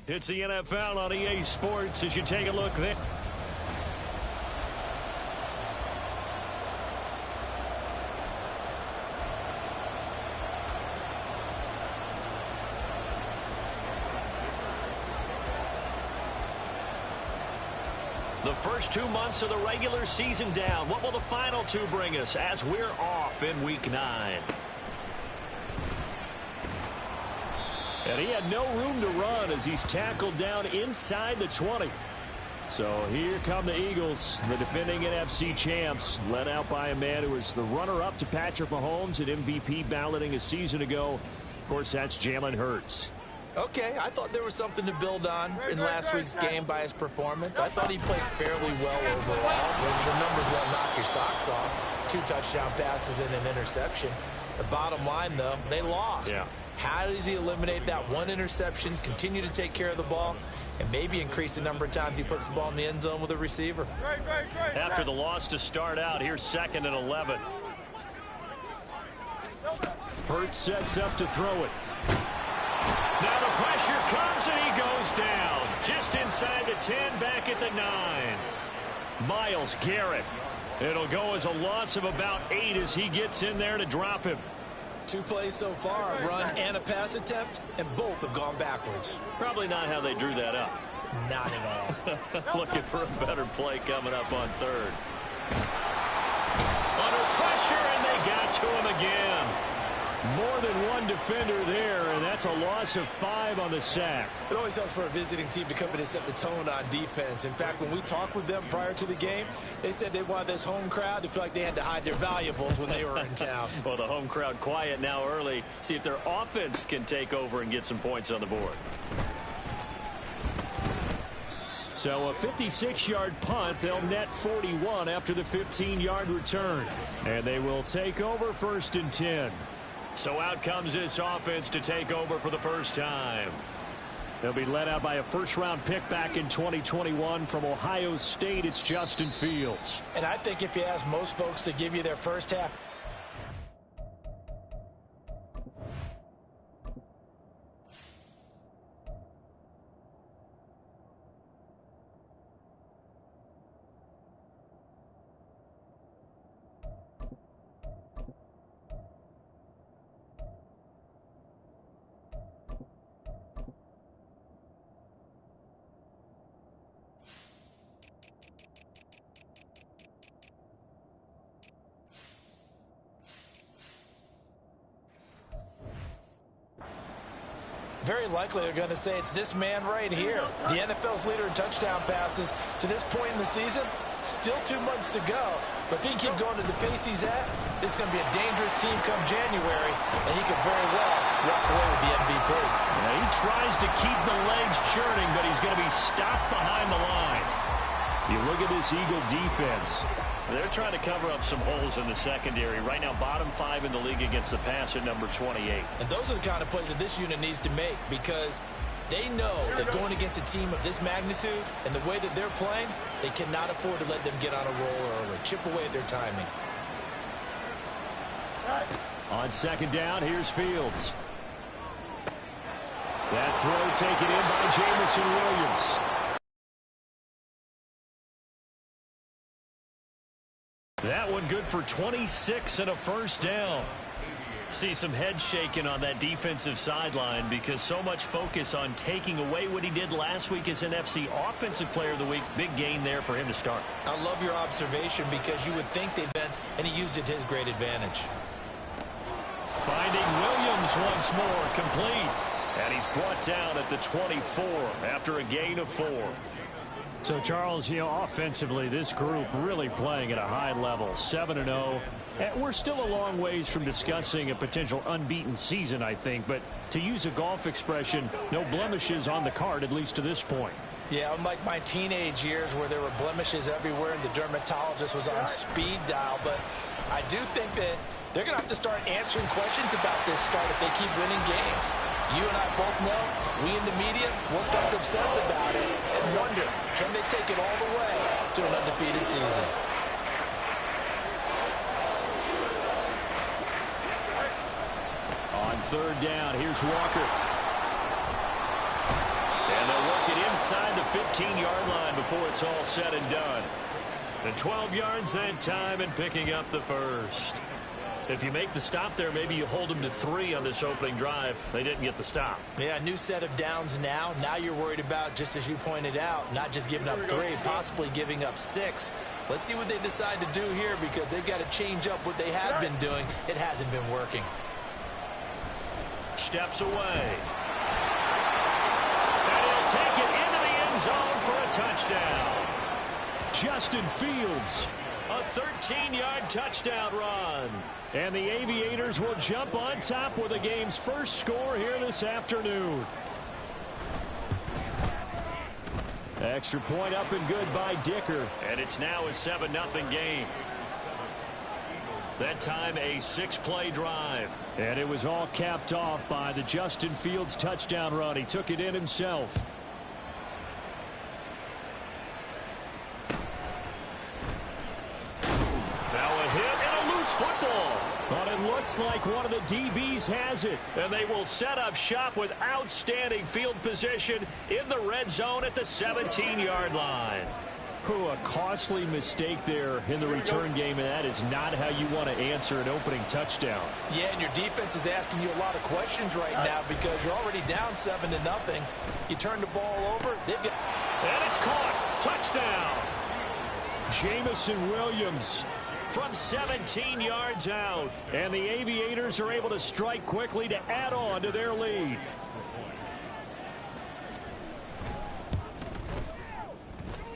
It's the NFL on EA Sports as you take a look there. The first 2 months of the regular season down. What will the final two bring us as we're off in Week 9? And he had no room to run as he's tackled down inside the 20. So here come the Eagles, the defending NFC champs, led out by a man who was the runner-up to Patrick Mahomes at MVP balloting a season ago. Of course, that's Jalen Hurts. Okay, I thought there was something to build on in last week's game by his performance. I thought he played fairly well overall. The numbers won't knock your socks off. 2 touchdown passes and an interception. The bottom line, though, they lost. Yeah. How does he eliminate that one interception, continue to take care of the ball, and maybe increase the number of times he puts the ball in the end zone with a receiver? After the loss to start out, here's 2nd and 11. Hurts sets up to throw it. Now the pressure comes and he goes down. Just inside the 10, back at the 9. Myles Garrett. It'll go as a loss of about 8 as he gets in there to drop him. 2 plays so far, a run and a pass attempt, and both have gone backwards. Probably not how they drew that up. Not at all. Looking for a better play coming up on 3rd. Under pressure, and they got to him again. More than one defender there, and that's a loss of 5 on the sack. It always helps for a visiting team to come in and set the tone on defense. In fact, when we talked with them prior to the game, they said they wanted this home crowd to feel like they had to hide their valuables when they were in town. Well, the home crowd quiet now early. See if their offense can take over and get some points on the board. So a 56-yard punt. They'll net 41 after the 15-yard return. And they will take over 1st and 10. So out comes this offense to take over for the first time. They'll be led out by a first-round pick back in 2021 from Ohio State. It's Justin Fields. And I think if you ask most folks to give you their first half, very likely they're going to say it's this man right here. The NFL's leader in touchdown passes to this point in the season. Still 2 months to go. But if he can keep going to the pace he's at, this is going to be a dangerous team come January, and he could very well walk away with the MVP. Yeah, he tries to keep the legs churning, but he's going to be stopped behind the line. You look at this Eagle defense. They're trying to cover up some holes in the secondary. Right now, bottom 5 in the league against the pass at number 28. And those are the kind of plays that this unit needs to make because they know that going against a team of this magnitude and the way that they're playing, they cannot afford to let them get on a roll early. Chip away at their timing. On 2nd down, here's Fields. That throw taken in by Jamison Williams. That one good for 26 and a first down. See some head shaking on that defensive sideline because so much focus on taking away what he did last week as NFC Offensive Player of the Week. Big gain there for him to start. I love your observation because you would think they bent, and he used it to his great advantage. Finding Williams once more, complete. And he's brought down at the 24 after a gain of 4. So, Charles, you know, offensively, this group really playing at a high level, 7-0. And we're still a long ways from discussing a potential unbeaten season, I think. But to use a golf expression, no blemishes on the card, at least to this point. Yeah, unlike my teenage years where there were blemishes everywhere and the dermatologist was on speed dial. But I do think that they're going to have to start answering questions about this start if they keep winning games. You and I both know, we in the media will start to obsess about it and wonder, can they take it all the way to an undefeated season? On 3rd down, here's Walker. And they'll inside the 15-yard line before it's all said and done. And 12 yards that time and picking up the first. If you make the stop there, maybe you hold them to 3 on this opening drive. They didn't get the stop. Yeah, new set of downs now. Now you're worried about, just as you pointed out, not just giving up 3, possibly giving up 6. Let's see what they decide to do here, because they've got to change up what they have been doing. It hasn't been working. Steps away. And he'll take it into the end zone for a touchdown. Justin Fields, a 13-yard touchdown run. And the Aviators will jump on top with the game's first score here this afternoon. Extra point up and good by Dicker. And it's now a 7-0 game. That time a 6-play drive. And it was all capped off by the Justin Fields touchdown run. He took it in himself. Football. But it looks like one of the DBs has it. And they will set up shop with outstanding field position in the red zone at the 17-yard line. A costly mistake there in the return game, and that is not how you want to answer an opening touchdown. Yeah, and your defense is asking you a lot of questions right now because you're already down 7-0. You turn the ball over. And it's caught. Touchdown. Jamison Williams from 17 yards out. And the Aviators are able to strike quickly to add on to their lead.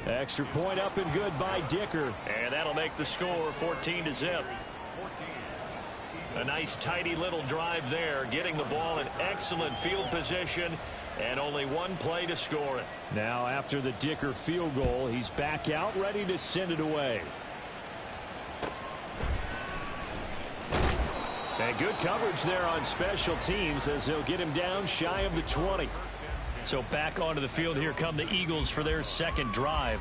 Extra point up and good by Dicker. And that'll make the score 14-0. A nice tidy little drive there, getting the ball in excellent field position, and only one play to score it. Now after the Dicker field goal, he's back out ready to send it away. And good coverage there on special teams as they'll get him down shy of the 20. So back onto the field here come the Eagles for their second drive.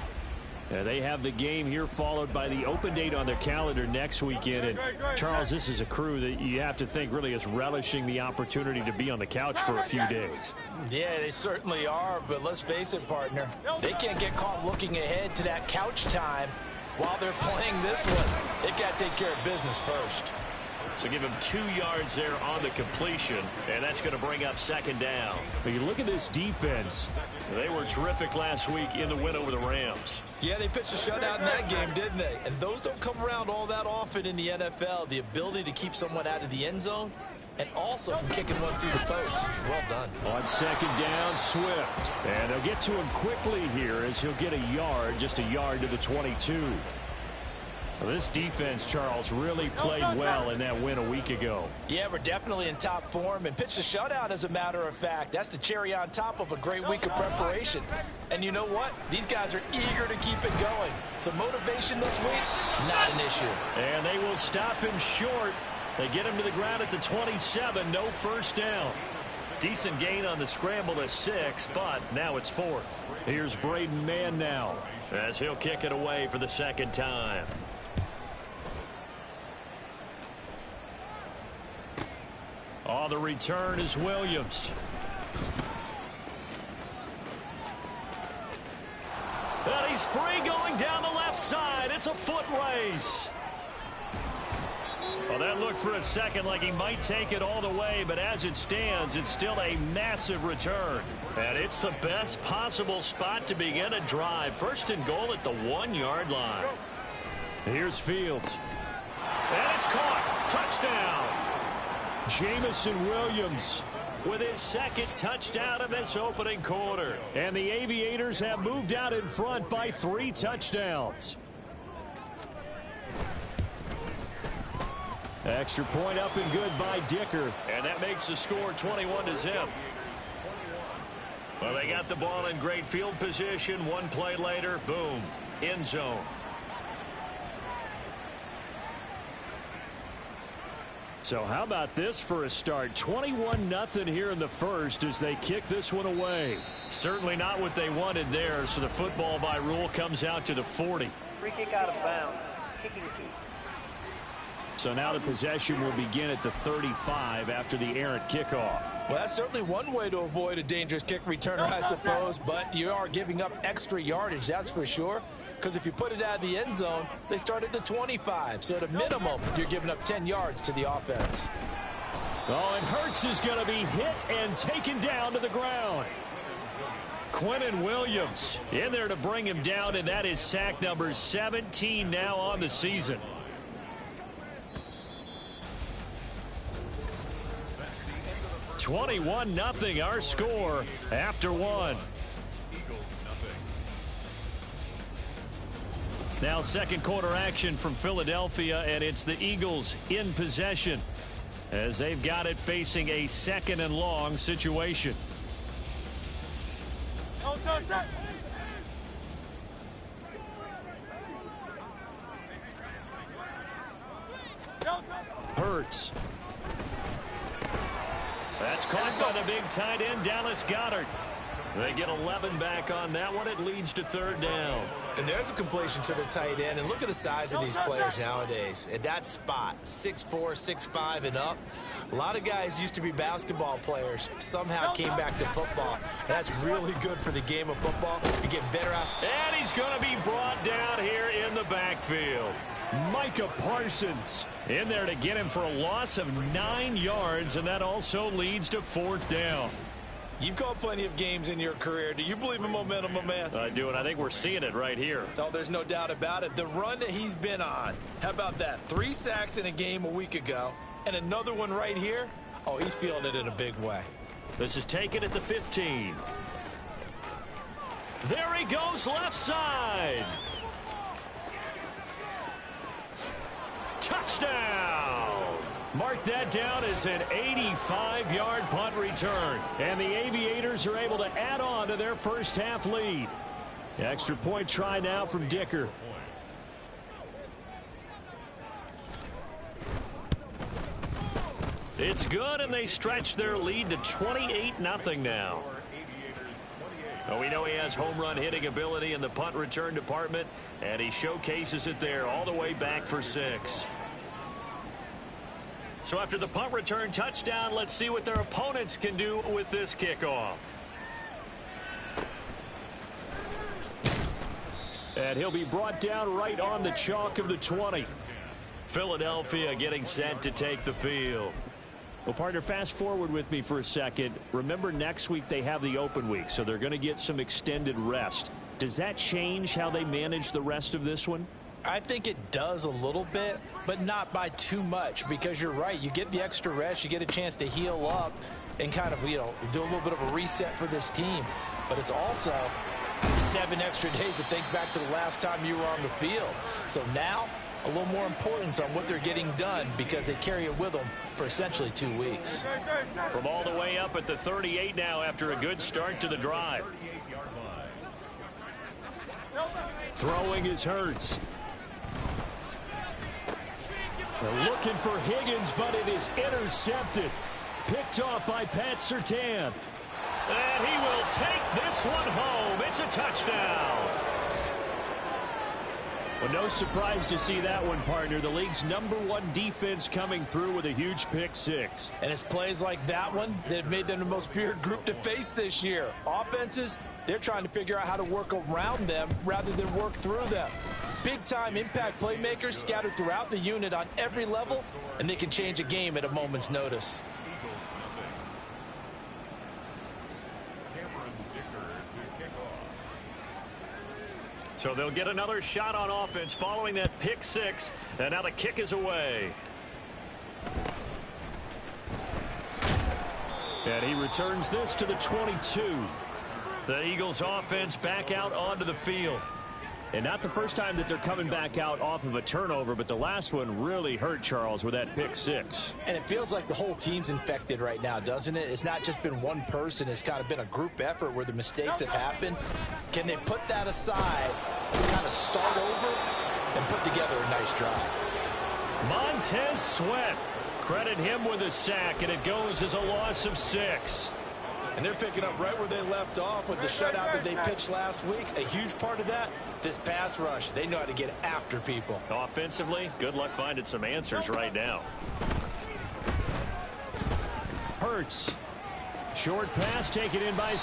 They have the game here followed by the open date on their calendar next weekend. And Charles, this is a crew that you have to think really is relishing the opportunity to be on the couch for a few days. Yeah, they certainly are. But let's face it, partner, they can't get caught looking ahead to that couch time while they're playing this one. They've got to take care of business first. So give him 2 yards there on the completion, and that's going to bring up second down. But you look at this defense. They were terrific last week in the win over the Rams. Yeah, they pitched a shutout in that game, didn't they? And those don't come around all that often in the NFL. The ability to keep someone out of the end zone and also from kicking one through the post. Well done. On second down, Swift. And they'll get to him quickly here as he'll get a yard, just a yard to the 22. Well, this defense, Charles, really played well in that win a week ago. Yeah, we're definitely in top form and pitched a shutout, as a matter of fact. That's the cherry on top of a great week of preparation. And you know what? These guys are eager to keep it going. So motivation this week, not an issue. And they will stop him short. They get him to the ground at the 27, no first down. Decent gain on the scramble to 6, but now it's 4th. Here's Braden Mann now as he'll kick it away for the second time. On the return is Williams. And he's free going down the left side. It's a foot race. Well, that looked for a second like he might take it all the way, but as it stands, it's still a massive return. And it's the best possible spot to begin a drive. First and goal at the 1-yard line. Here's Fields. And it's caught. Touchdown. Jamison Williams with his second touchdown in this opening quarter. And the Aviators have moved out in front by 3 touchdowns. Extra point up and good by Dicker. And that makes the score 21-0. Well, they got the ball in great field position. One play later, boom, end zone. So how about this for a start? 21-0 here in the first as they kick this one away. Certainly not what they wanted there, so the football by rule comes out to the 40. Free kick out of bounds. Kicking team. So now the possession will begin at the 35 after the errant kickoff. Well, that's certainly one way to avoid a dangerous kick returner, I suppose, but you are giving up extra yardage, that's for sure, because if you put it out of the end zone, they start at the 25, so at a minimum, you're giving up 10 yards to the offense. Oh, and Hurts is going to be hit and taken down to the ground. Quinnen Williams in there to bring him down, and that is sack number 17 now on the season. $21-0 our score after one. Now second quarter action from Philadelphia, and it's the Eagles in possession as they've got it facing a second and long situation. Hurts. That's caught by the big tight end, Dallas Goedert. They get 11 back on that one. It leads to third down. And there's a completion to the tight end. And look at the size of these players nowadays. At that spot, 6'4", 6'5", and up. A lot of guys used to be basketball players. Somehow came back to football. And that's really good for the game of football. You get better out. And he's going to be brought down here in the backfield. Micah Parsons in there to get him for a loss of 9 yards, and that also leads to fourth down. You've called plenty of games in your career. Do you believe in momentum, my man? I do, and I think we're seeing it right here. Oh, there's no doubt about it. The run that he's been on, how about that? 3 sacks in a game a week ago, and another one right here. Oh, he's feeling it in a big way. This is taken at the 15. There he goes, left side. Touchdown! Mark that down as an 85-yard punt return. And the Aviators are able to add on to their first half lead. Extra point try now from Dicker. It's good, and they stretch their lead to 28-0 now. Well, we know he has home run hitting ability in the punt return department, and he showcases it there all the way back for 6. So after the punt return touchdown, let's see what their opponents can do with this kickoff. And he'll be brought down right on the chalk of the 20. Philadelphia getting set to take the field. Well, partner, fast forward with me for a second. Remember, next week they have the open week, so they're going to get some extended rest. Does that change how they manage the rest of this one? I think it does a little bit, but not by too much, because you're right. You get the extra rest, you get a chance to heal up and kind of, do a little bit of a reset for this team. But it's also 7 extra days to think back to the last time you were on the field. So now, a little more importance on what they're getting done, because they carry it with them for essentially 2 weeks. From all the way up at the 38 now after a good start to the drive. Throwing is Hurts. They're looking for Higgins, but it is intercepted. Picked off by Pat Surtain. And he will take this one home. It's a touchdown. Well, no surprise to see that one, partner. The league's #1 defense coming through with a huge pick 6. And it's plays like that one that have made them the most feared group to face this year. Offenses, they're trying to figure out how to work around them rather than work through them. Big-time impact playmakers scattered throughout the unit on every level, and they can change a game at a moment's notice. So they'll get another shot on offense following that pick 6, and now the kick is away. And he returns this to the 22. The Eagles offense back out onto the field. And not the first time that they're coming back out off of a turnover, but the last one really hurt, Charles, with that pick 6. And it feels like the whole team's infected right now, doesn't it? It's not just been one person. It's kind of been a group effort where the mistakes have happened. Can they put that aside, kind of start over, and put together a nice drive? Montez Sweat. Credit him with a sack, and it goes as a loss of 6. And they're picking up right where they left off with the shutout that they pitched last week. A huge part of that, this pass rush. They know how to get after people. Offensively, good luck finding some answers right now. Hurts. Short pass taken in by...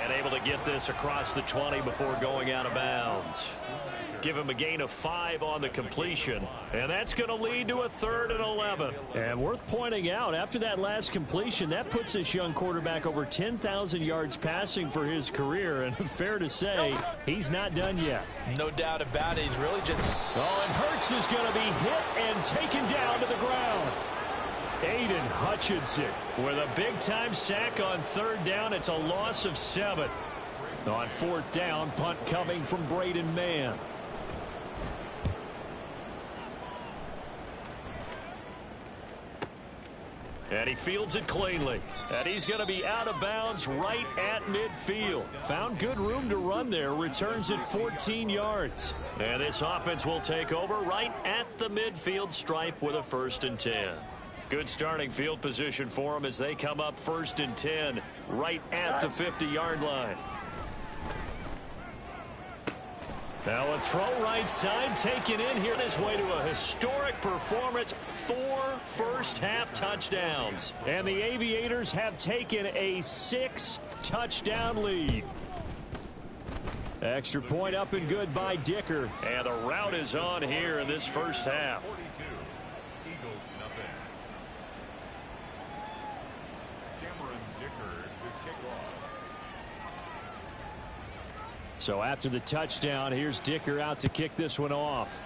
And able to get this across the 20 before going out of bounds. Give him a gain of 5 on the completion. And that's going to lead to a 3rd and 11. And worth pointing out, after that last completion, that puts this young quarterback over 10,000 yards passing for his career. And fair to say, he's not done yet. No doubt about it. He's really just... Oh, and Hurts is going to be hit and taken down to the ground. Aiden Hutchinson with a big-time sack on 3rd down. It's a loss of 7. On 4th down, punt coming from Braden Mann. And he fields it cleanly. And he's going to be out of bounds right at midfield. Found good room to run there. Returns it 14 yards. And this offense will take over right at the midfield stripe with a 1st and 10. Good starting field position for them as they come up 1st and 10 right at the 50-yard line. Now a throw right side taken in here on his way to a historic performance. 4 first-half touchdowns. And the Aviators have taken a 6-touchdown lead. Extra point up and good by Dicker. And the route is on here in this first half. So after the touchdown, here's Dicker out to kick this one off.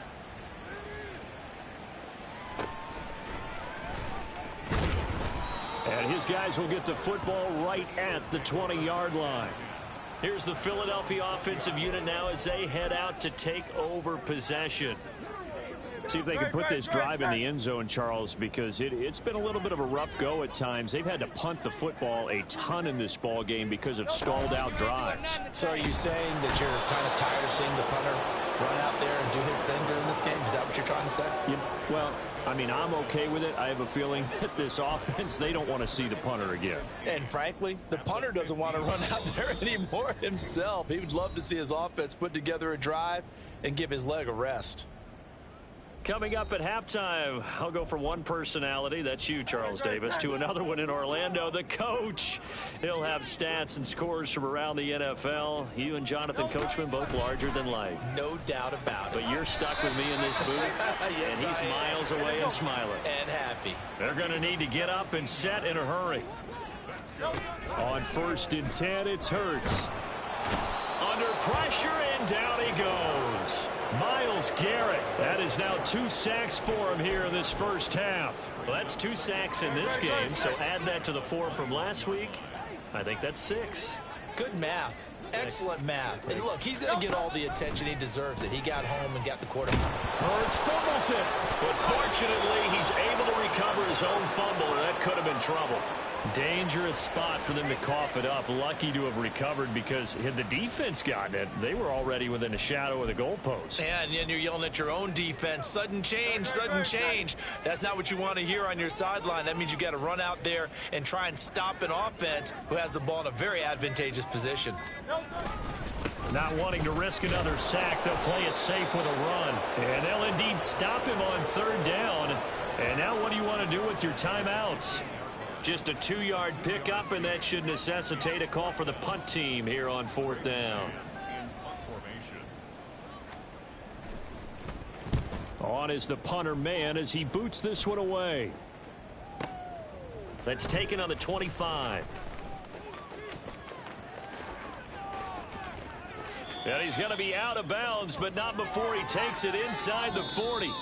And his guys will get the football right at the 20-yard line. Here's the Philadelphia offensive unit now as they head out to take over possession. See if they can put this drive in the end zone, Charles, because it's been a little bit of a rough go at times. They've had to punt the football a ton in this ball game because of stalled out drives. So are you saying that you're kind of tired of seeing the punter run out there and do his thing during this game? Is that what you're trying to say? Well, I mean, I'm okay with it. I have a feeling that this offense, they don't want to see the punter again. And frankly, the punter doesn't want to run out there anymore himself. He would love to see his offense put together a drive and give his leg a rest. Coming up at halftime, I'll go from one personality, that's you, Charles Davis, to another one in Orlando, the coach. He'll have stats and scores from around the NFL. You and Jonathan Coachman both larger than life. No doubt about it. But you're stuck with me in this booth, yes, and he's miles away and smiling. And happy. They're going to need to get up and set in a hurry. On 1st and 10, it's Hurts. Under pressure, and down he goes. Myles Garrett. That is now 2 sacks for him here in this first half. Well, that's 2 sacks in this game, so add that to the 4 from last week. I think that's 6. Good math. Excellent math. And look, he's going to get all the attention he deserves. He got home and got the quarterback. Hurts fumbles it. But fortunately, he's able to recover his own fumble, or that could have been trouble. Dangerous spot for them to cough it up. Lucky to have recovered because had the defense gotten it, they were already within a shadow of the goalpost. And you're yelling at your own defense. Sudden change, sudden change. That's not what you want to hear on your sideline. That means you got to run out there and try and stop an offense who has the ball in a very advantageous position. Not wanting to risk another sack, they'll play it safe with a run. And they'll indeed stop him on 3rd down. And now what do you want to do with your timeouts? Just a 2-yard pickup, and that should necessitate a call for the punt team here on 4th down. On is the punter man as he boots this one away. That's taken on the 25. And he's going to be out of bounds, but not before he takes it inside the 40.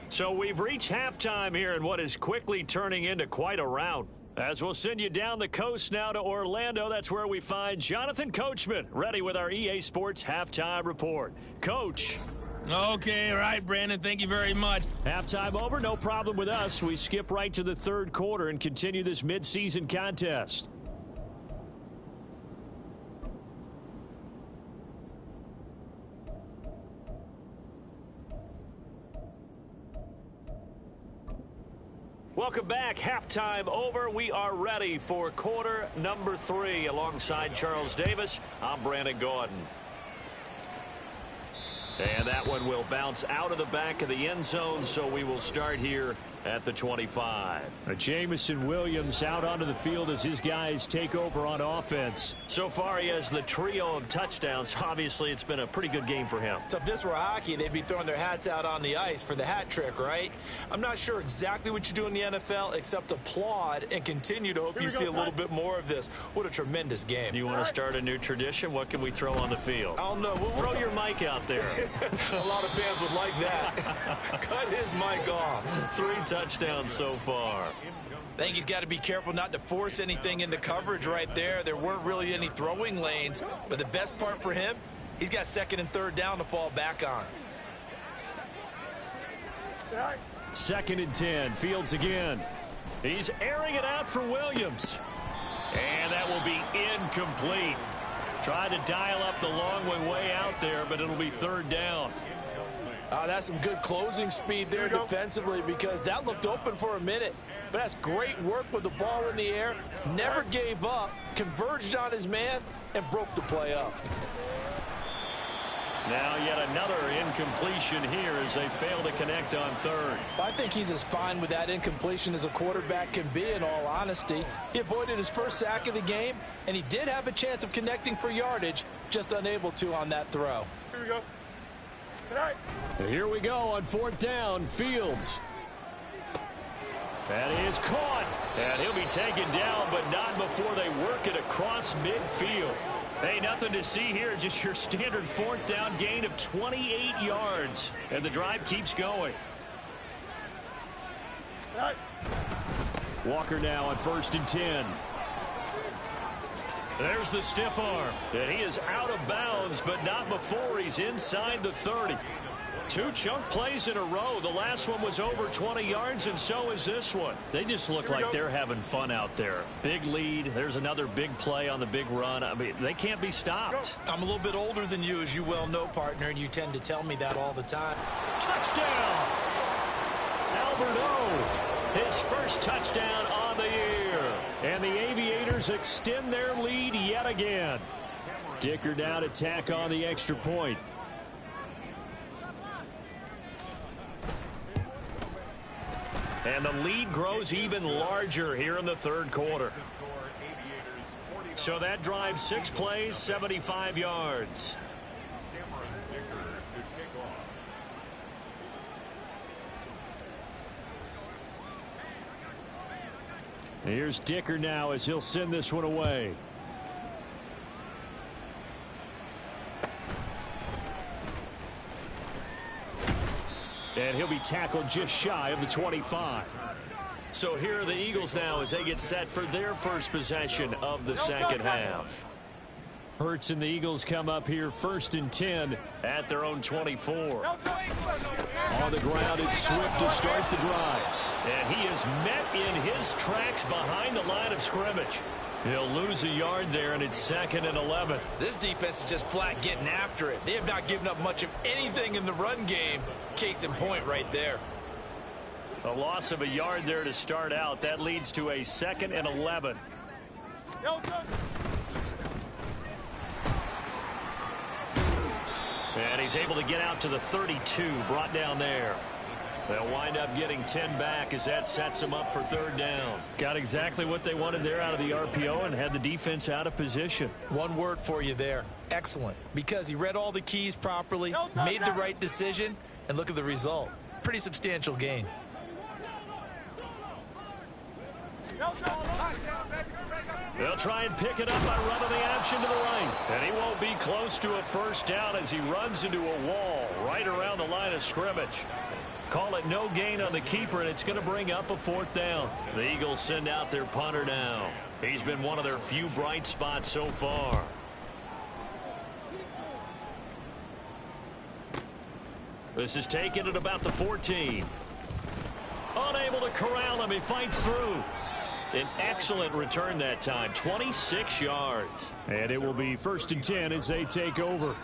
So we've reached halftime here in what is quickly turning into quite a rout. As we'll send you down the coast now to Orlando, that's where we find Jonathan Coachman ready with our EA Sports Halftime Report. Coach. Okay, all right, Brandon, thank you very much. Halftime over, no problem with us. We skip right to the 3rd quarter and continue this midseason contest. Welcome back. Halftime over. We are ready for quarter number 3. Alongside Charles Davis, I'm Brandon Gordon. And that one will bounce out of the back of the end zone, so we will start here at the 25. Jamison Williams out onto the field as his guys take over on offense. So far, he has the trio of touchdowns. Obviously, it's been a pretty good game for him. So if this were hockey, they'd be throwing their hats out on the ice for the hat trick, right? I'm not sure exactly what you do in the NFL except applaud and continue to hope you see a little bit more of this. What a tremendous game. You want to start a new tradition? What can we throw on the field? I don't know. Throw your mic out there. A lot of fans would like that. Cut his mic off. 3 touchdowns so far. I think he's got to be careful not to force anything into coverage right there. There weren't really any throwing lanes, but the best part for him, he's got 2nd and 3rd down to fall back on. 2nd and 10. Fields again. He's airing it out for Williams. And that will be incomplete. Tried to dial up the long way out there, but it'll be 3rd down. That's some good closing speed there defensively because that looked open for a minute. But that's great work with the ball in the air. Never gave up, converged on his man, and broke the play up. Now yet another incompletion here as they fail to connect on 3rd. I think he's as fine with that incompletion as a quarterback can be, in all honesty. He avoided his first sack of the game, and he did have a chance of connecting for yardage, just unable to on that throw. Here we go. Here we go on 4th down. Fields. That is caught. And he'll be taken down, but not before they work it across midfield. Hey, nothing to see here. Just your standard 4th down gain of 28 yards. And the drive keeps going. Walker now on 1st and 10. There's the stiff arm. And he is out of bounds, but not before he's inside the 30. 2 chunk plays in a row. The last one was over 20 yards, and so is this one. They just look like they're having fun out there. Big lead. There's another big play on the big run. I mean, they can't be stopped. I'm a little bit older than you, as you well know, partner, and you tend to tell me that all the time. Touchdown! Albert O, his first touchdown on the year. And the Aviators extend their lead yet again. Dicker now to tack on the extra point. And the lead grows even larger here in the 3rd quarter. So that drives 6 plays, 75 yards. Here's Dicker now as he'll send this one away. And he'll be tackled just shy of the 25. So here are the Eagles now as they get set for their first possession of the 2nd half. Hurts and the Eagles come up here 1st and 10 at their own 24. On the ground, it's Swift to start the drive. And he is met in his tracks behind the line of scrimmage. He'll lose a yard there, and it's 2nd and 11. This defense is just flat getting after it. They have not given up much of anything in the run game. Case in point right there. A loss of a yard there to start out. That leads to a 2nd and 11. And he's able to get out to the 32, brought down there. They'll wind up getting 10 back as that sets them up for 3rd down. Got exactly what they wanted there out of the RPO and had the defense out of position. One word for you there. Excellent. Because he read all the keys properly, made the right decision, and look at the result. Pretty substantial gain. They'll try and pick it up by running the option to the right. And he won't be close to a 1st down as he runs into a wall right around the line of scrimmage. Call it no gain on the keeper, and it's going to bring up a 4th down. The Eagles send out their punter now. He's been one of their few bright spots so far. This is taken at about the 14. Unable to corral him. He fights through. An excellent return that time. 26 yards. And it will be 1st and 10 as they take over.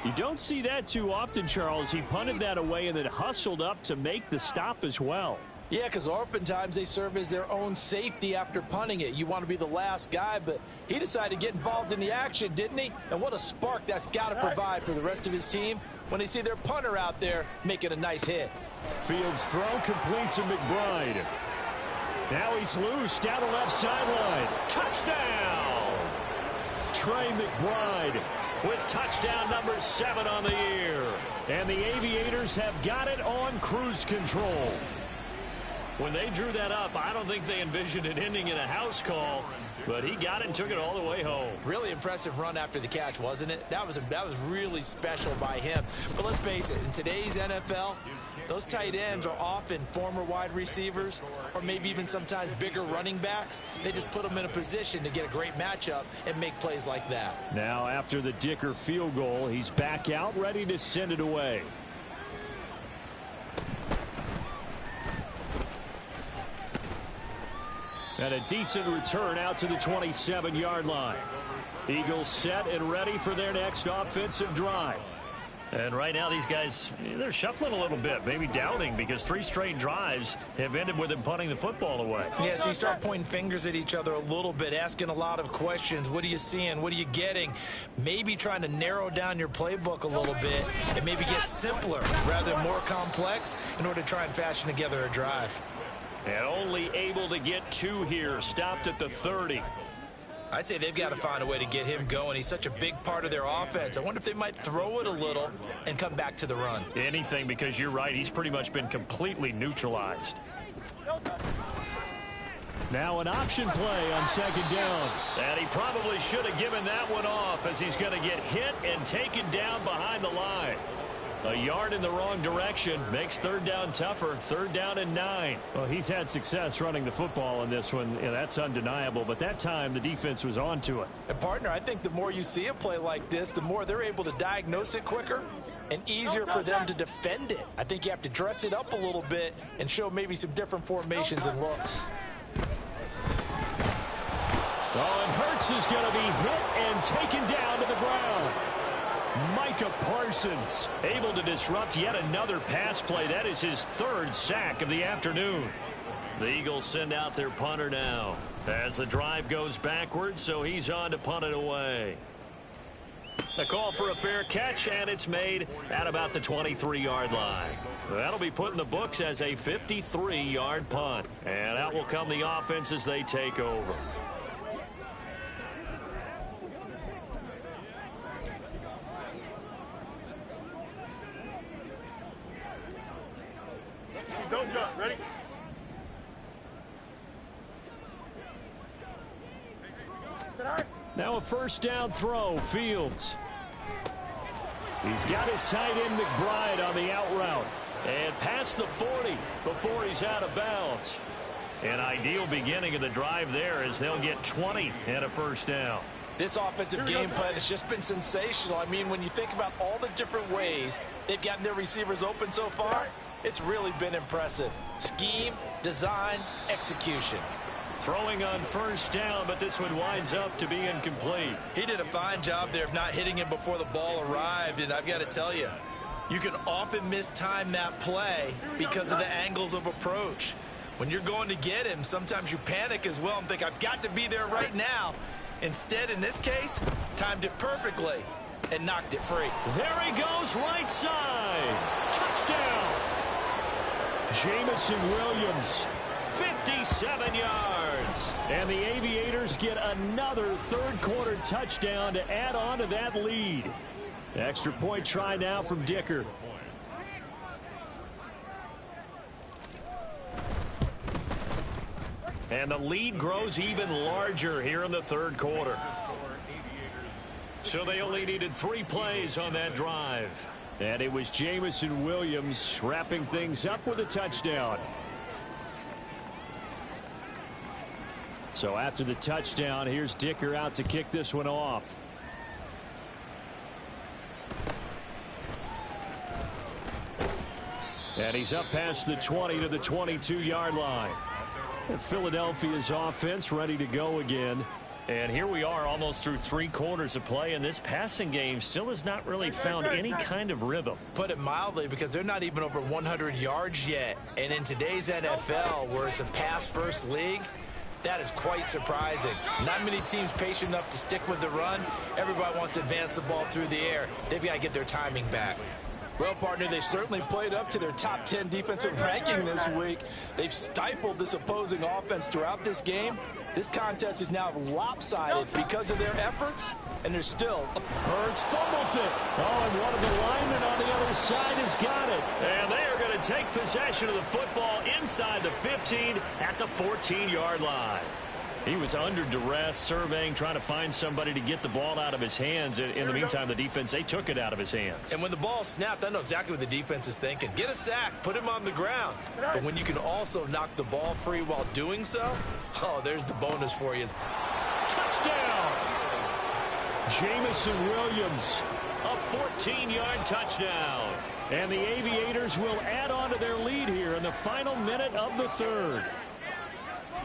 You don't see that too often, Charles. He punted that away and then hustled up to make the stop as well. Yeah, because oftentimes they serve as their own safety after punting it. You want to be the last guy, but he decided to get involved in the action, didn't he? And what a spark that's got to provide for the rest of his team when they see their punter out there making a nice hit. Fields throw complete to McBride. Now he's loose down the left sideline. Touchdown! Trey McBride with touchdown number 7 on the year. And the Aviators have got it on cruise control. When they drew that up, I don't think they envisioned it ending in a house call, but he got it and took it all the way home. Really impressive run after the catch, wasn't it? That was really special by him. But let's face it, in today's NFL, those tight ends are often former wide receivers or maybe even sometimes bigger running backs. They just put them in a position to get a great matchup and make plays like that. Now after the Dicker field goal, he's back out ready to send it away. And a decent return out to the 27-yard line. Eagles set and ready for their next offensive drive. And right now these guys, they're shuffling a little bit, maybe doubting, because 3 straight drives have ended with them punting the football away. Yeah, so you start pointing fingers at each other a little bit, asking a lot of questions. What are you seeing? What are you getting? Maybe trying to narrow down your playbook a little bit and maybe get simpler rather than more complex in order to try and fashion together a drive. And only able to get 2 here, stopped at the 30. I'd say they've got to find a way to get him going. He's such a big part of their offense. I wonder if they might throw it a little and come back to the run. Anything, because you're right, he's pretty much been completely neutralized. Now an option play on 2nd down. And he probably should have given that one off, as he's going to get hit and taken down behind the line. A yard in the wrong direction makes 3rd down tougher. 3rd down and 9. Well, he's had success running the football in this one. Yeah, that's undeniable. But that time, the defense was on to it. And, partner, I think the more you see a play like this, the more they're able to diagnose it quicker and easier for them to defend it. I think you have to dress it up a little bit and show maybe some different formations and looks. Oh, and Hurts is going to be hit and taken down to the ground. Micah Parsons able to disrupt yet another pass play. That is his 3rd sack of the afternoon. The Eagles send out their punter now as the drive goes backwards, so he's on to punt it away. A call for a fair catch, and it's made at about the 23-yard line. That'll be put in the books as a 53-yard punt. And out will come the offense as they take over. Don't jump. Ready? Now a 1st down throw. Fields. He's got his tight end McBride on the out route. And past the 40 before he's out of bounds. An ideal beginning of the drive there, as they'll get 20 and a 1st down. This offensive game plan has just been sensational. I mean, when you think about all the different ways they've gotten their receivers open so far, it's really been impressive. Scheme, design, execution. Throwing on 1st down, but this one winds up to be incomplete. He did a fine job there of not hitting him before the ball arrived, and I've got to tell you, you can often mistime that play because of the angles of approach. When you're going to get him, sometimes you panic as well and think, I've got to be there right now. Instead, in this case, timed it perfectly and knocked it free. There he goes, right side. Touchdown. Jamison Williams, 57 yards. And the Aviators get another 3rd quarter touchdown to add on to that lead. Extra point try now from Dicker. And the lead grows even larger here in the 3rd quarter. So they only needed 3 plays on that drive. And it was Jamison Williams wrapping things up with a touchdown. So after the touchdown, here's Dicker out to kick this one off. And he's up past the 20 to the 22-yard line. And Philadelphia's offense ready to go again. And here we are almost through 3 quarters of play, and this passing game still has not really found any kind of rhythm. Put it mildly, because they're not even over 100 yards yet. And in today's NFL, where it's a pass-first league, that is quite surprising. Not many teams patient enough to stick with the run. Everybody wants to advance the ball through the air. They've got to get their timing back. Well, partner, they've certainly played up to their top 10 defensive ranking this week. They've stifled this opposing offense throughout this game. This contest is now lopsided because of their efforts, and they're still. Hurts fumbles it. Oh, and one of the linemen on the other side has got it. And they are going to take possession of the football inside the 15 at the 14-yard line. He was under duress, surveying, trying to find somebody to get the ball out of his hands. In the meantime, the defense, they took it out of his hands. And when the ball snapped, I know exactly what the defense is thinking. Get a sack, put him on the ground. But when you can also knock the ball free while doing so, oh, there's the bonus for you. Touchdown! Jamison Williams, a 14-yard touchdown. And the Aviators will add on to their lead here in the final minute of the third.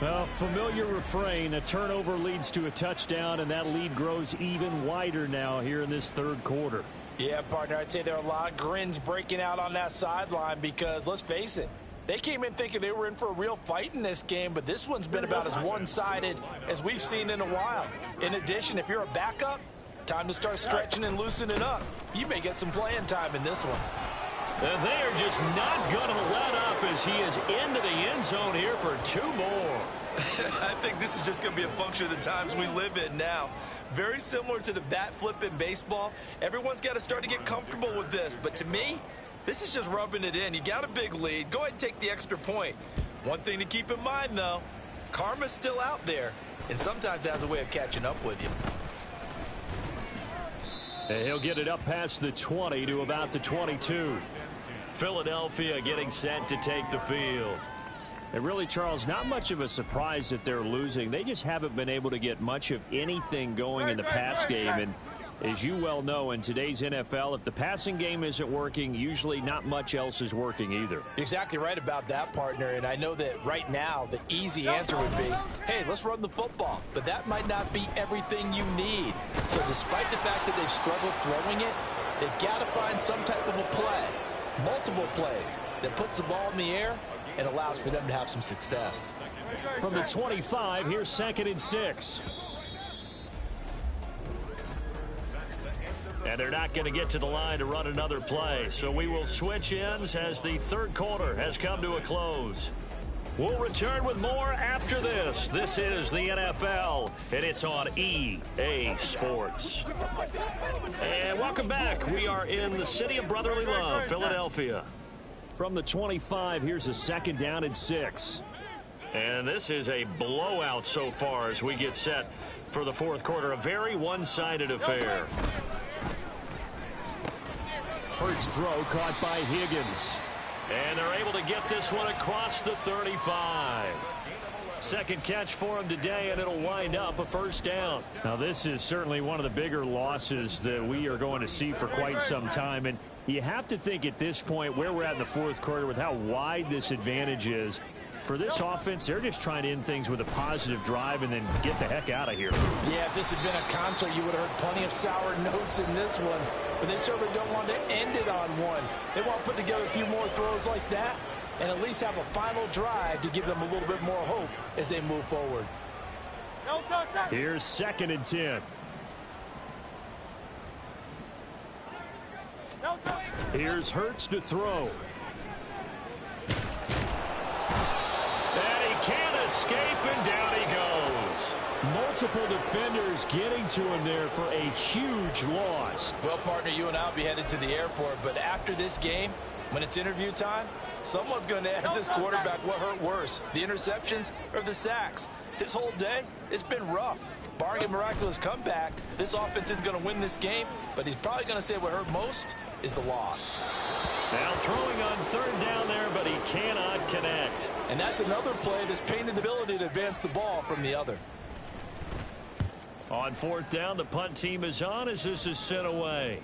Well, familiar refrain, a turnover leads to a touchdown, and that lead grows even wider now here in this third quarter. Yeah, partner, I'd say there are a lot of grins breaking out on that sideline because, let's face it, they came in thinking they were in for a real fight in this game, but this one's been about as one-sided as we've seen in a while. In addition, if you're a backup, time to start stretching and loosening up. You may get some playing time in this one. And they are just not going to let up as he is into the end zone here for 2 more. I think this is just going to be a function of the times we live in now. Very similar to the bat flip in baseball. Everyone's got to start to get comfortable with this. But to me, this is just rubbing it in. You got a big lead. Go ahead and take the extra point. One thing to keep in mind, though, karma's still out there, and sometimes it has a way of catching up with you. And he'll get it up past the 20 to about the 22. Philadelphia getting set to take the field. And really, Charles, not much of a surprise that they're losing. They just haven't been able to get much of anything going in the pass game. And as you well know, in today's NFL, if the passing game isn't working, usually not much else is working either. You're exactly right about that, partner. And I know that right now the easy answer would be, hey, let's run the football. But that might not be everything you need. So despite the fact that they've struggled throwing it, they've got to find some type of a play, multiple plays, that puts the ball in the air and allows for them to have some success. From the 25, here's 2nd and 6. And they're not going to get to the line to run another play. So we will switch ends as the third quarter has come to a close. We'll return with more after this. This is the NFL, and it's on EA Sports. And welcome back. We are in the city of brotherly love, Philadelphia. From the 25, here's a 2nd down and 6. And this is a blowout so far as we get set for the fourth quarter. A very one-sided affair. Hurts throw caught by Higgins. And they're able to get this one across the 35. Second catch for him today, and it'll wind up a first down. Now, this is certainly one of the bigger losses that we are going to see for quite some time. And you have to think at this point where we're at in the fourth quarter with how wide this advantage is. For this offense, they're just trying to end things with a positive drive and then get the heck out of here. Yeah, if this had been a concert, you would have heard plenty of sour notes in this one. But they certainly don't want to end it on one. They want to put together a few more throws like that and at least have a final drive to give them a little bit more hope as they move forward. Here's 2nd and 10. Here's Hurts to throw. And he can't escape, and down he goes. Multiple defenders getting to him there for a huge loss. Well, partner, you and I will be headed to the airport, but after this game, when it's interview time, someone's going to ask this quarterback what hurt worse, the interceptions or the sacks. His whole day, it's been rough. Barring a miraculous comeback, this offense is going to win this game, but he's probably going to say what hurt most is the loss. Now throwing on 3rd down there, but he cannot connect. And that's another play that's painted the ability to advance the ball from the other. On 4th down, the punt team is on as this is sent away.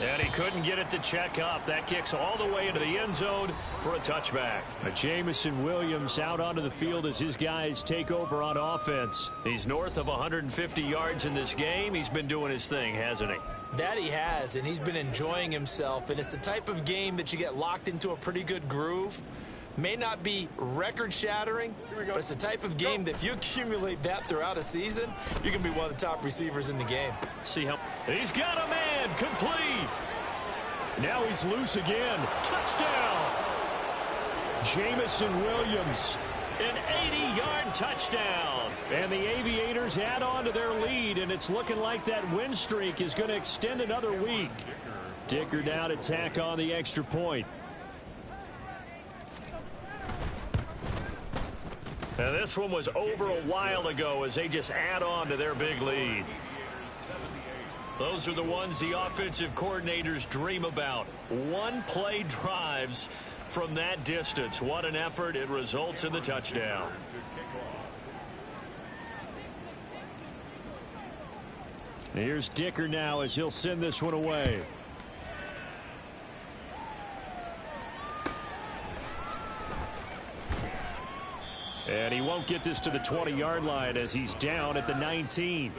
And he couldn't get it to check up. That kicks all the way into the end zone for a touchback. Jamison Williams out onto the field as his guys take over on offense. He's north of 150 yards in this game. He's been doing his thing, hasn't he? That he has, and he's been enjoying himself. And it's the type of game that you get locked into a pretty good groove. May not be record-shattering, but it's the type of game that if you accumulate that throughout a season, you can be one of the top receivers in the game. See how he's got a man. again, complete. Now he's loose again. Touchdown. Jamison Williams, an 80-yard touchdown. And the Aviators add on to their lead, and it's looking like that win streak is going to extend another week. Dicker now to tack on the extra point. Now this one was over a while ago as they just add on to their big lead. Those are the ones the offensive coordinators dream about. One-play drives from that distance. What an effort. It results in the touchdown. Here's Dicker now as he'll send this one away. And he won't get this to the 20-yard line as he's down at the 19.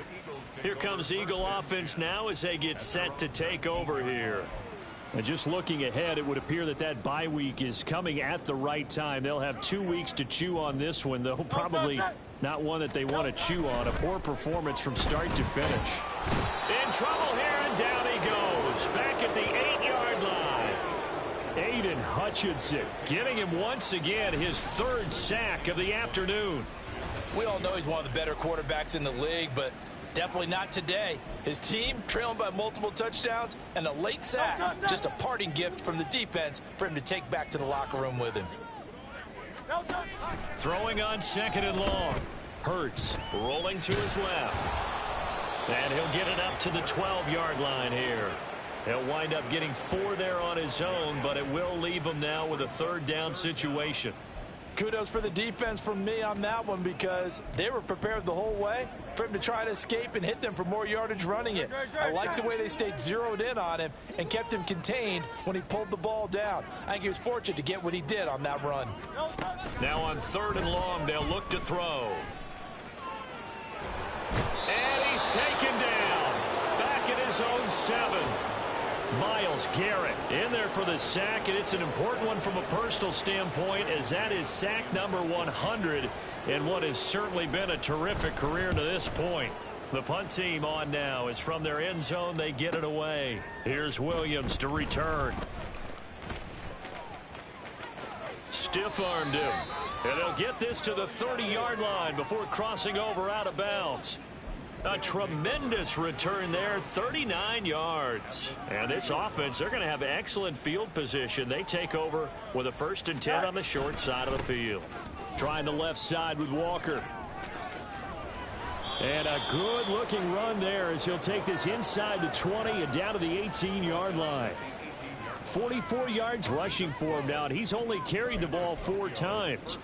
Here comes Eagle offense now as they get set to take over here. And just looking ahead, it would appear that that bye week is coming at the right time. They'll have 2 weeks to chew on this one, though probably not one that they want to chew on. A poor performance from start to finish. In trouble here, and down he goes. Back at the 8-yard line. Aiden Hutchinson giving him once again his 3rd sack of the afternoon. We all know he's one of the better quarterbacks in the league, but definitely not today. His team trailing by multiple touchdowns and a late sack. Just a parting gift from the defense for him to take back to the locker room with him. Throwing on 2nd and long. Hurts rolling to his left. And he'll get it up to the 12-yard line here. He'll wind up getting 4 there on his own, but it will leave him now with a 3rd down situation. Kudos for the defense from me on that one because they were prepared the whole way for him to try to escape and hit them for more yardage running it. I like the way they stayed zeroed in on him and kept him contained when he pulled the ball down. I think he was fortunate to get what he did on that run. Now on 3rd and long, they'll look to throw. And he's taken down. Back at his own 7. Myles Garrett in there for the sack, and it's an important one from a personal standpoint as that is sack number 100 in what has certainly been a terrific career to this point. The punt team on now is from their end zone. They get it away. Here's Williams to return. Stiff-armed him. And they'll get this to the 30-yard line before crossing over out of bounds. A tremendous return there, 39 yards. And this offense, they're going to have excellent field position. They take over with a 1st and 10 on the short side of the field. Trying the left side with Walker. And a good-looking run there as he'll take this inside the 20 and down to the 18-yard line. 44 yards rushing for him now, and he's only carried the ball 4 times.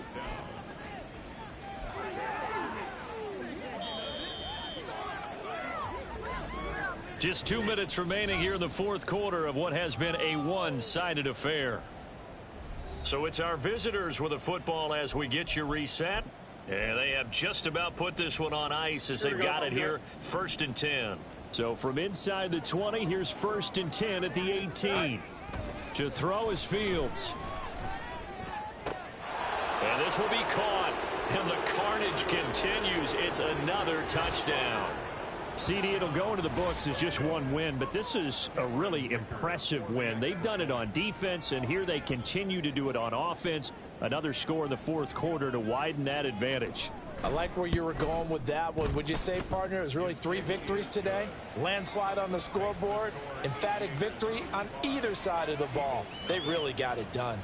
Just 2 minutes remaining here in the 4th quarter of what has been a one-sided affair. So it's our visitors with the football as we get you reset. And they have just about put this one on ice as they've got it here, 1st and 10. So from inside the 20, here's 1st and 10 at the 18. To throw is Fields. And this will be caught. And the carnage continues. It's another touchdown. CD, it'll go into the books as just 1 win, but this is a really impressive win. They've done it on defense, and here they continue to do it on offense. Another score in the 4th quarter to widen that advantage. I like where you were going with that one. Would you say, partner, it was really 3 victories today? Landslide on the scoreboard, emphatic victory on either side of the ball. They really got it done.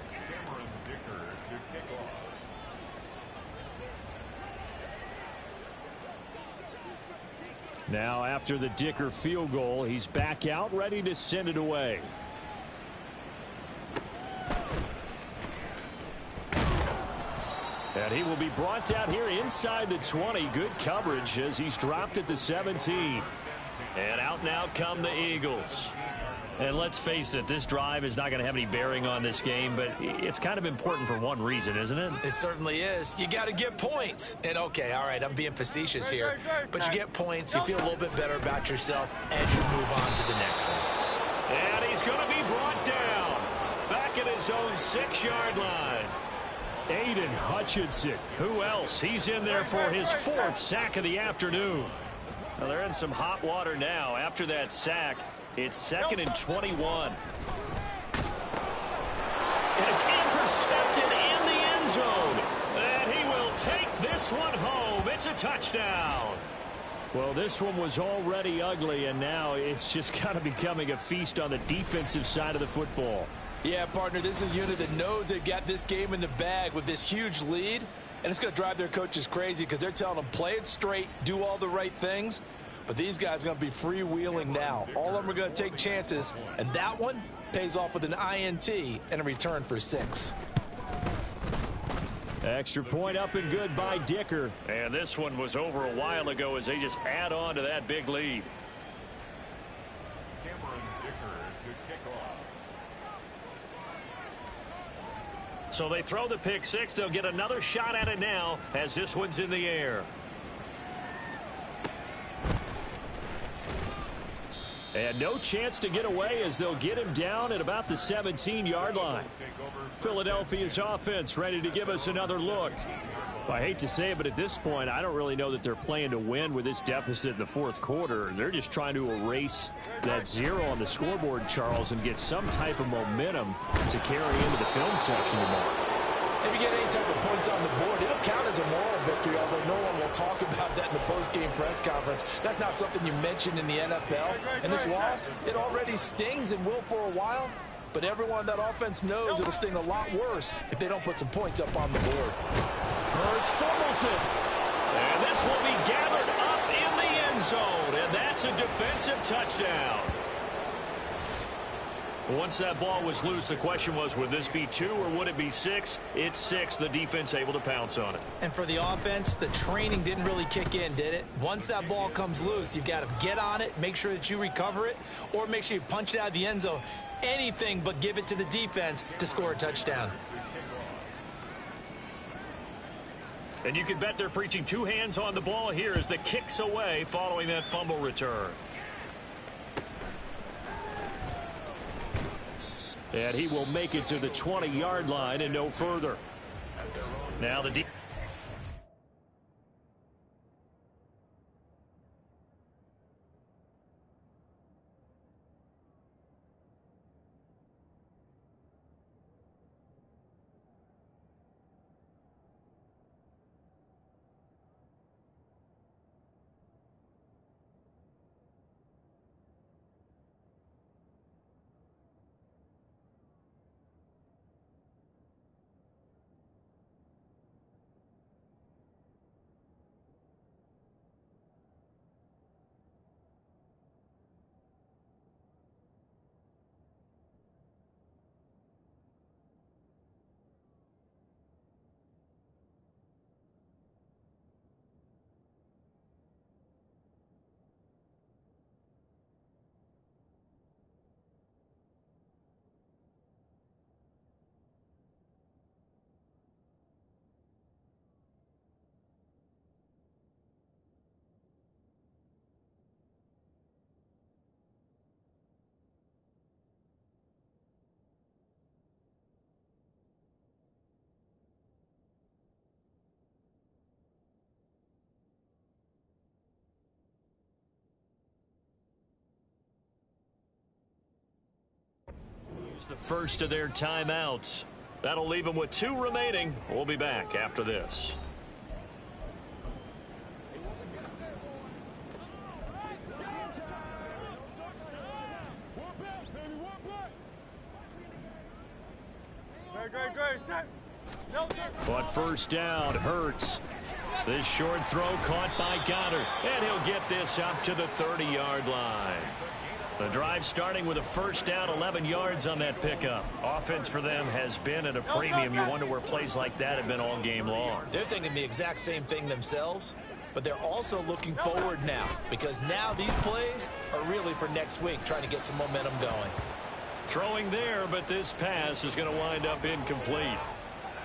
Now after the Dicker field goal, he's back out ready to send it away. And he will be brought down here inside the 20. Good coverage as he's dropped at the 17. And out now come the Eagles. And let's face it, this drive is not going to have any bearing on this game, but it's kind of important for one reason, isn't it? It certainly is. You got to get points. And, okay, all right, I'm being facetious here. But you get points, you feel a little bit better about yourself as you move on to the next one. And he's going to be brought down. Back at his own 6-yard line. Aiden Hutchinson. Who else? He's in there for his 4th sack of the afternoon. Well, they're in some hot water now after that sack. It's 2nd and 21. And it's intercepted in the end zone. And he will take this one home. It's a touchdown. Well, this one was already ugly, and now it's just kind of becoming a feast on the defensive side of the football. Yeah, partner, this is a unit that knows they've got this game in the bag with this huge lead, and it's going to drive their coaches crazy because they're telling them play it straight, do all the right things, but these guys are going to be freewheeling now. All of them are going to take chances, and that one pays off with an INT and a return for 6. Extra point up and good by Dicker. And this one was over a while ago as they just add on to that big lead. So they throw the pick 6. They'll get another shot at it now as this one's in the air. And no chance to get away as they'll get him down at about the 17-yard line. Philadelphia's offense ready to give us another look. Well, I hate to say it, but at this point, I don't really know that they're playing to win with this deficit in the fourth quarter. They're just trying to erase that 0 on the scoreboard, Charles, and get some type of momentum to carry into the film section tomorrow. If you get any type of points on the board, it'll count as a moral victory, although no one will talk about that in the post-game press conference. That's not something you mention in the NFL. And this loss, it already stings and will for a while, but everyone on that offense knows it'll sting a lot worse if they don't put some points up on the board. Hurts fumbles it. And this will be gathered up in the end zone, and that's a defensive touchdown. Once that ball was loose, the question was, would this be 2 or would it be 6? It's 6. The defense able to pounce on it. And for the offense, the training didn't really kick in, did it? Once that ball comes loose, you've got to get on it, make sure that you recover it, or make sure you punch it out of the end zone. Anything but give it to the defense to score a touchdown. And you can bet they're preaching 2 hands on the ball here as the kick's away following that fumble return. And he will make it to the 20-yard line and no further. Now the the first of their timeouts. That'll leave them with 2 remaining. We'll be back after this. But first down, Hurts. This short throw caught by Goddard. And he'll get this up to the 30-yard line. The drive starting with a first down, 11 yards on that pickup. Offense for them has been at a premium. You wonder where plays like that have been all game long. They're thinking the exact same thing themselves, but they're also looking forward now because now these plays are really for next week, trying to get some momentum going. Throwing there, but this pass is going to wind up incomplete.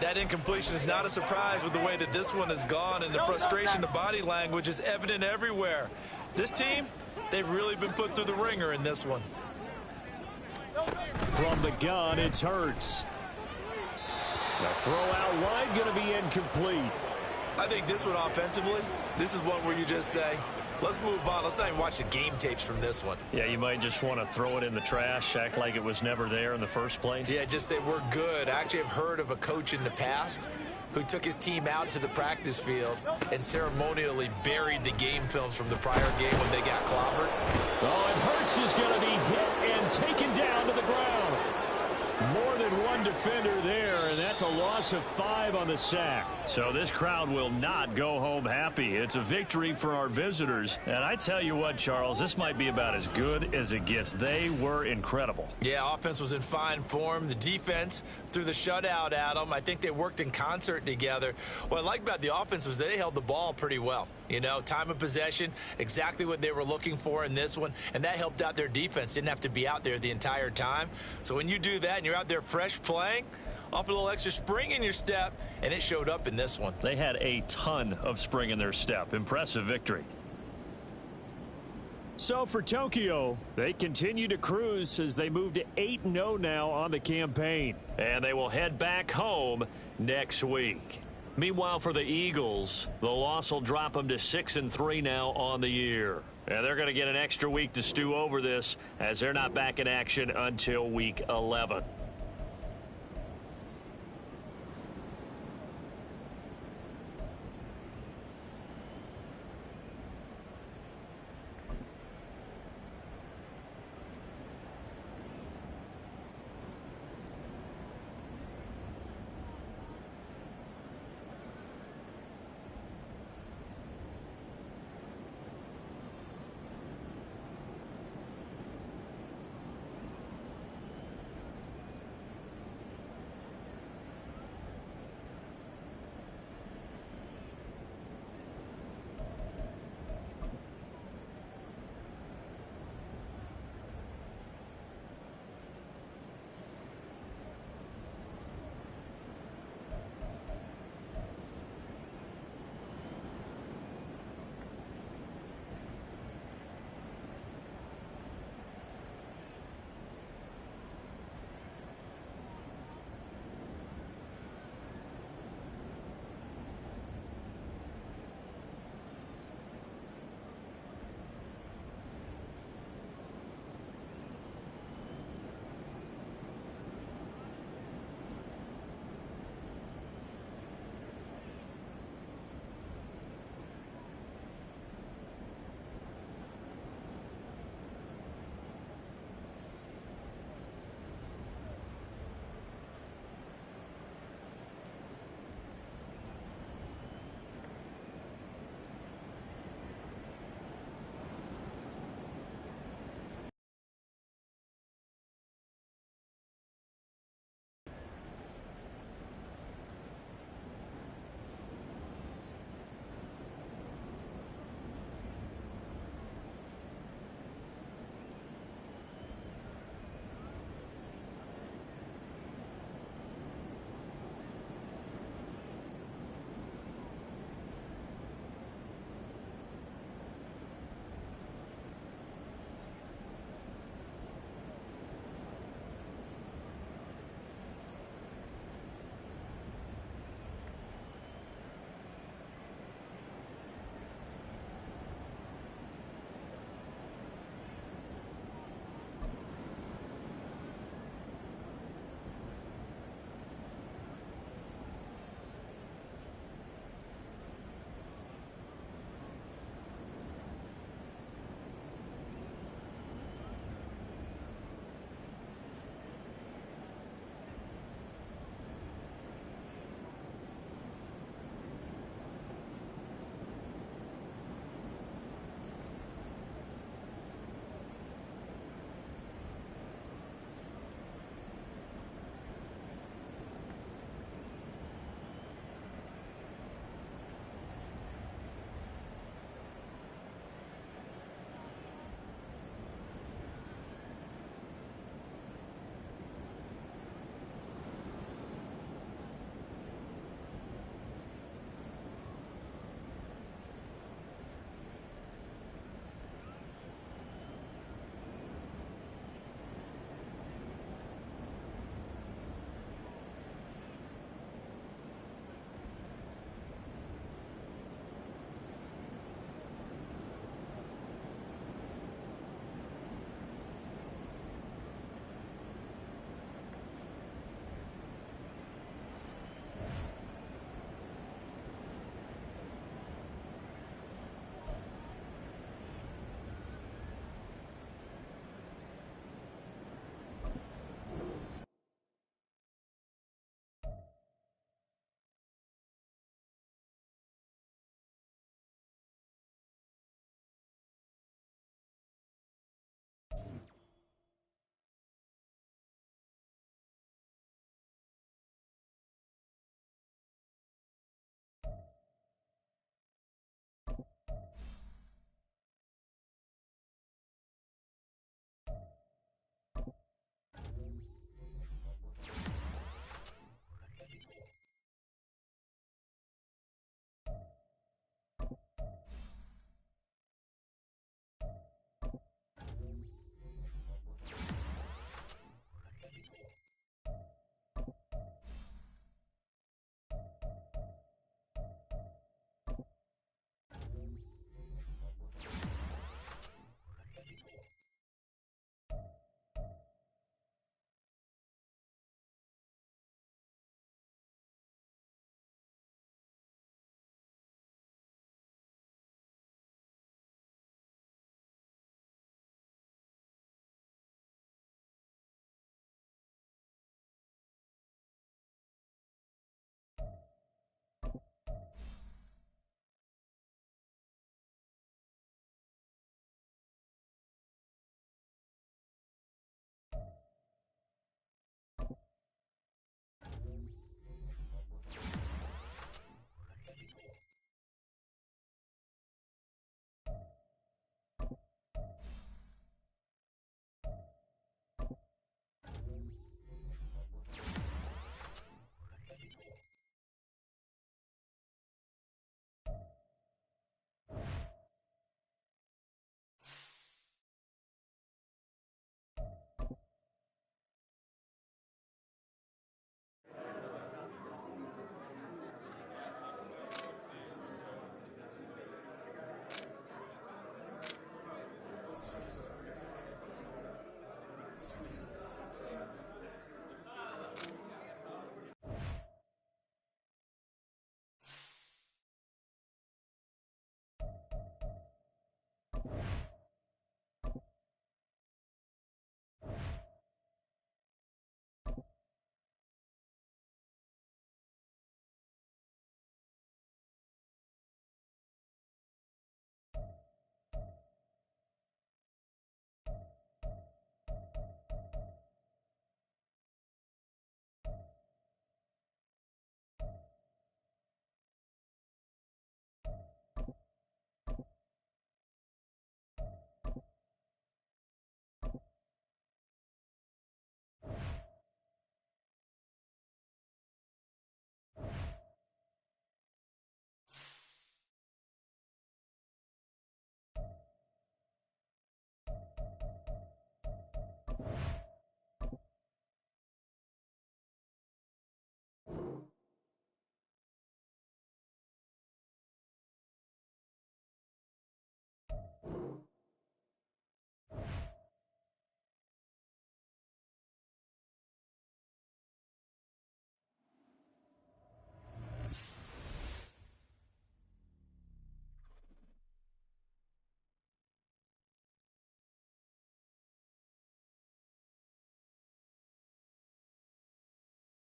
That incompletion is not a surprise with the way that this one has gone, and the frustration, the body language is evident everywhere. This team, they've really been put through the ringer in this one. From the gun, it's Hurts. The throw out wide going to be incomplete. I think this one offensively, this is one where you just say, Let's move on. Let's not even watch the game tapes from this one. Yeah, you might just want to throw it in the trash, act like it was never there in the first place. Yeah, just say we're good. I actually have heard of a coach in the past who took his team out to the practice field and ceremonially buried the game films from the prior game when they got clobbered. Oh, and Hurts is going to be hit and taken down to the ground. More than one defender there, and that's a loss of 5 on the sack. So this crowd will not go home happy. It's a victory for our visitors. And I tell you what, Charles, this might be about as good as it gets. They were incredible. Yeah, offense was in fine form. The defense threw the shutout at them. I think they worked in concert together. What I like about the offense was they held the ball pretty well. You know, time of possession, exactly what they were looking for in this one, and that helped out their defense. Didn't have to be out there the entire time. So when you do that and you're out there fresh playing, off a little extra spring in your step, and it showed up in this one. They had a ton of spring in their step. Impressive victory. So for Tokyo, they continue to cruise as they move to 8-0 now on the campaign. And they will head back home next week. Meanwhile, for the Eagles, the loss will drop them to 6-3 now on the year. And they're going to get an extra week to stew over this as they're not back in action until week 11.